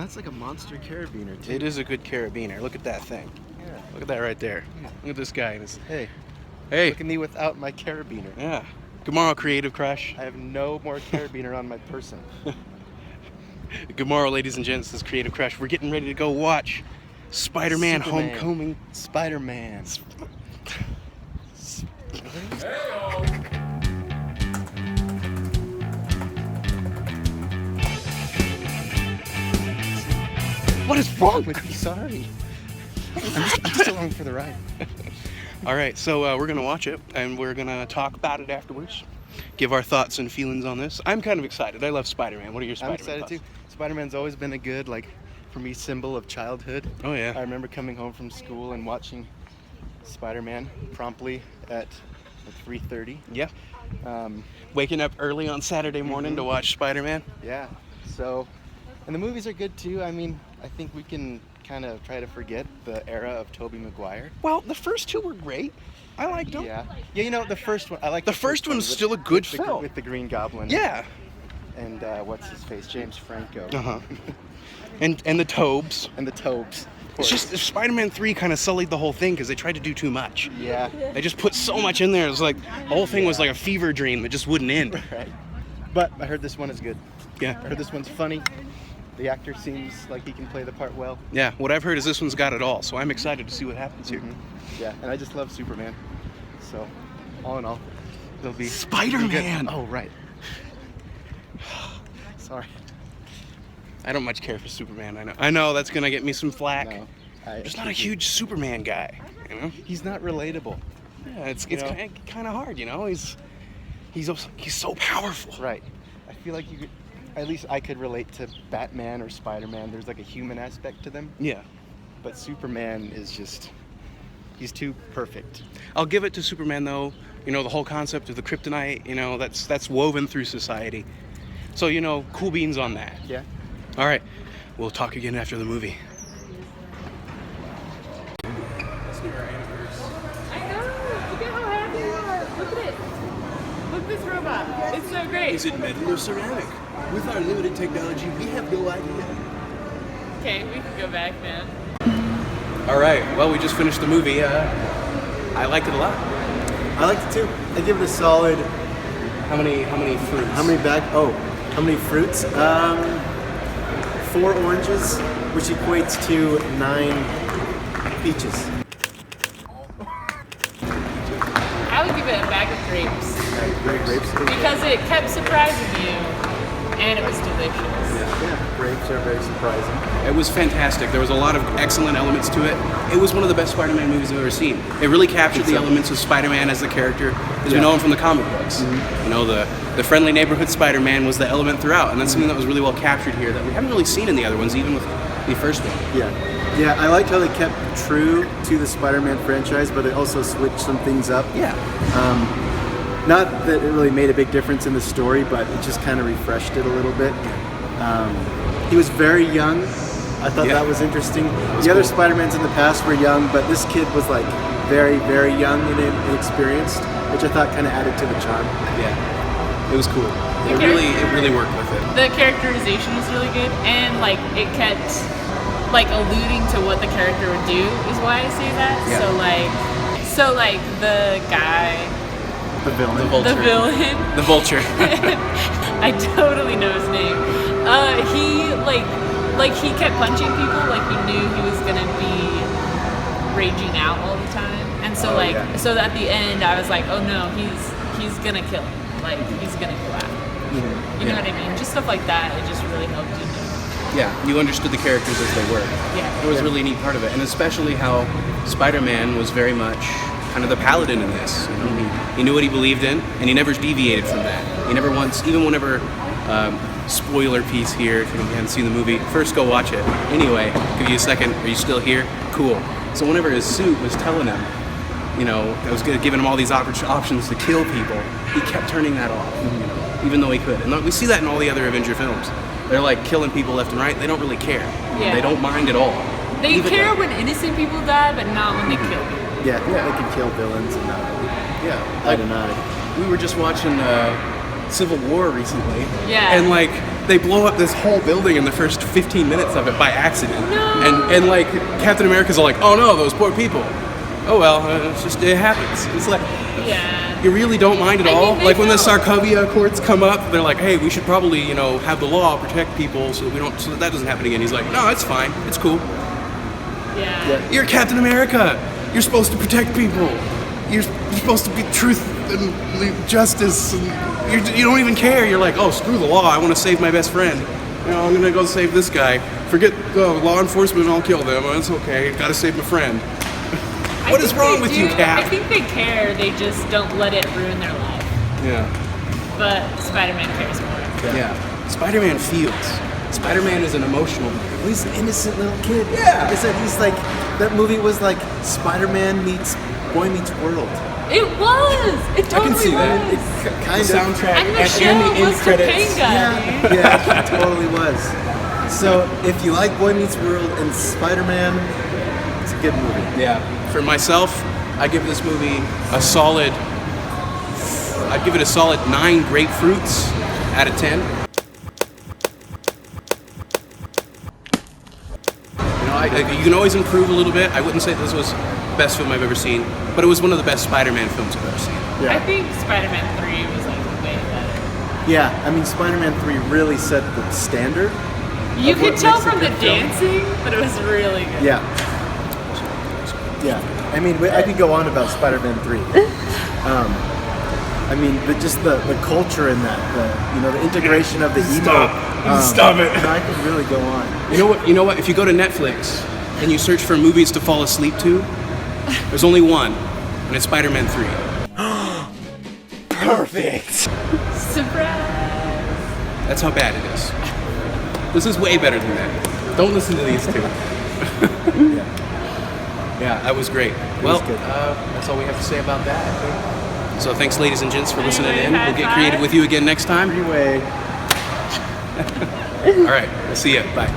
And that's like a monster carabiner, too. It is a good carabiner. Look at that thing. Yeah. Look at that right there. Yeah. Look at this guy. Hey. Hey. Look at me without my carabiner. Yeah. Good morrow, Creative Crush. I have no more carabiner on my person. Good morrow, ladies and gents. This is Creative Crush. We're getting ready to go watch Spider-Man Superman. Homecoming. Spider-Man. What is wrong with me? Sorry. I'm just along for the ride. All right, so we're gonna watch it, and we're gonna talk about it afterwards. Give our thoughts and feelings on this. I'm kind of excited. I love Spider-Man. What are your Spider-Man I'm excited thoughts? too. Spider-Man's always been a good, for me, symbol of childhood. Oh yeah. I remember coming home from school and watching Spider-Man promptly at 3:30. Yeah. Waking up early on Saturday morning to watch Spider-Man. Yeah. So, and the movies are good too. I mean, I think we can kind of try to forget the era of Tobey Maguire. Well, the first two were great. I liked them. Yeah. Yeah, you know, the first one, I like The first one's still a good film. with the Green Goblin. Yeah. And what's his face? James Franco. Uh-huh. And the Tobes. And the Tobes. It's just Spider-Man 3 kind of sullied the whole thing because they tried to do too much. Yeah. They just put so much in there. It was like the whole thing was like a fever dream that just wouldn't end. Right. But I heard this one is good. Yeah. I heard this one's funny. The actor seems like he can play the part well. Yeah. What I've heard is this one's got it all. So I'm excited to see what happens here. Mm-hmm. Yeah. And I just love Superman. So, all in all, it'll be Spider-Man. Oh, right. Sorry. I don't much care for Superman. I know that's gonna get me some flack. No. I'm just not a huge Superman guy. You know. He's not relatable. Yeah. It's kind of hard. You know. He's so powerful. Right. I feel like you could. At least I could relate to Batman or Spider-Man. There's like a human aspect to them. Yeah. But Superman is just. He's too perfect. I'll give it to Superman though. You know, the whole concept of the kryptonite, you know, that's woven through society. So, you know, cool beans on that. Yeah. All right. We'll talk again after the movie. I know. Look at how happy you are. Look at it. Look at this robot. It's so great. Is it metal or ceramic? With our limited technology, we have no idea. Okay, we can go back then. All right. Well, we just finished the movie. I liked it a lot. I liked it too. I give it a solid. How many fruits? How many fruits? 4 oranges, which equates to 9 peaches. I would give it a bag of grapes Grapes. because it kept surprising you, and it was delicious. Yeah, grapes are very surprising. It was fantastic. There was a lot of excellent elements to it. It was one of the best Spider-Man movies I've ever seen. It really captured the elements of Spider-Man as the character, as we know him from the comic books. Mm-hmm. You know, the friendly neighborhood Spider-Man was the element throughout, and that's something that was really well captured here that we haven't really seen in the other ones, even with the first one. Yeah, I liked how they kept true to the Spider-Man franchise, but they also switched some things up. Yeah. Not that it really made a big difference in the story, but it just kind of refreshed it a little bit. He was very young. I thought that was interesting. The other Spider-Mans in the past were young, but this kid was like very, very young and inexperienced, which I thought kind of added to the charm. Yeah. It was cool. It really worked with it. The characterization was really good, and like it kept like alluding to what the character would do. Is why I say that. Yeah. So like the guy. The villain. The villain. The Vulture. I totally know his name. He kept punching people like he knew he was gonna be raging out all the time. And so so at the end I was like, oh no, he's gonna kill him. Like he's gonna go out. You know what I mean? Just stuff like that. It just really helped you know. Yeah, you understood the characters as they were. Yeah. It was a really neat part of it, and especially how Spider-Man was very much kind of the paladin in this. You know, he knew what he believed in, and he never deviated from that. He never once, even whenever, spoiler piece here, if you haven't seen the movie, first go watch it. Anyway, give you a second, are you still here? Cool. So whenever his suit was telling him, you know, I was giving him all these options to kill people, he kept turning that off, you know, even though he could. And we see that in all the other Avenger films. They're like killing people left and right. They don't really care. Yeah. They don't mind at all. They Even care when innocent people die, but not when they kill people. Yeah, they can kill villains and not. I deny. We were just watching Civil War recently. Yeah. And like they blow up this whole building in the first 15 minutes of it by accident. No. And like Captain America's all like, oh no, those poor people. Oh well, it happens. It's like, Yeah. you really don't mind at I all? mean, Like when the don't. Sokovia Accords come up, they're like, hey, we should probably, have the law protect people so that doesn't happen again. He's like, no, it's fine, it's cool. Yeah. You're Captain America. You're supposed to protect people. You're supposed to be truth and justice. And you don't even care. You're like, oh, screw the law. I want to save my best friend. I'm gonna go save this guy. Forget law enforcement. I'll kill them. It's okay. Gotta save my friend. What is wrong with you, Cap? I think they care. They just don't let it ruin their life. Yeah. But Spider-Man cares more. Yeah. Spider-Man feels. Spider-Man is an emotional. Well, he's an innocent little kid. Yeah. Like I said, he's like, that movie was like Spider-Man meets Boy Meets World. It was. It totally can see that. was. Kind The soundtrack And the and show the end was credits. Topanga. Yeah, it totally was. So if you like Boy Meets World and Spider-Man, it's a good movie. Yeah. For myself, I give this movie a solid. I'd give it a solid 9 grapefruits out of 10. You can always improve a little bit. I wouldn't say this was the best film I've ever seen, but it was one of the best Spider-Man films I've ever seen. Yeah. I think Spider-Man 3 was like way better. Yeah, I mean, Spider-Man 3 really set the standard. You Of could what tell makes a from the good film. dancing, but it was really good. Yeah. Yeah. I mean, I could go on about Spider-Man 3. I mean, just the culture in that, the integration of the emo. Stop it. I could really go on. You know what? If you go to Netflix and you search for movies to fall asleep to, there's only one, and it's Spider-Man 3. Perfect. Surprise! That's how bad it is. This is way better than that. Don't listen to these two. Yeah, that was great. Well, good. that's all we have to say about that, I think. So thanks, ladies and gents, for listening in. High We'll get five. creative with you again next time. Freeway. All right, we'll see you. Bye.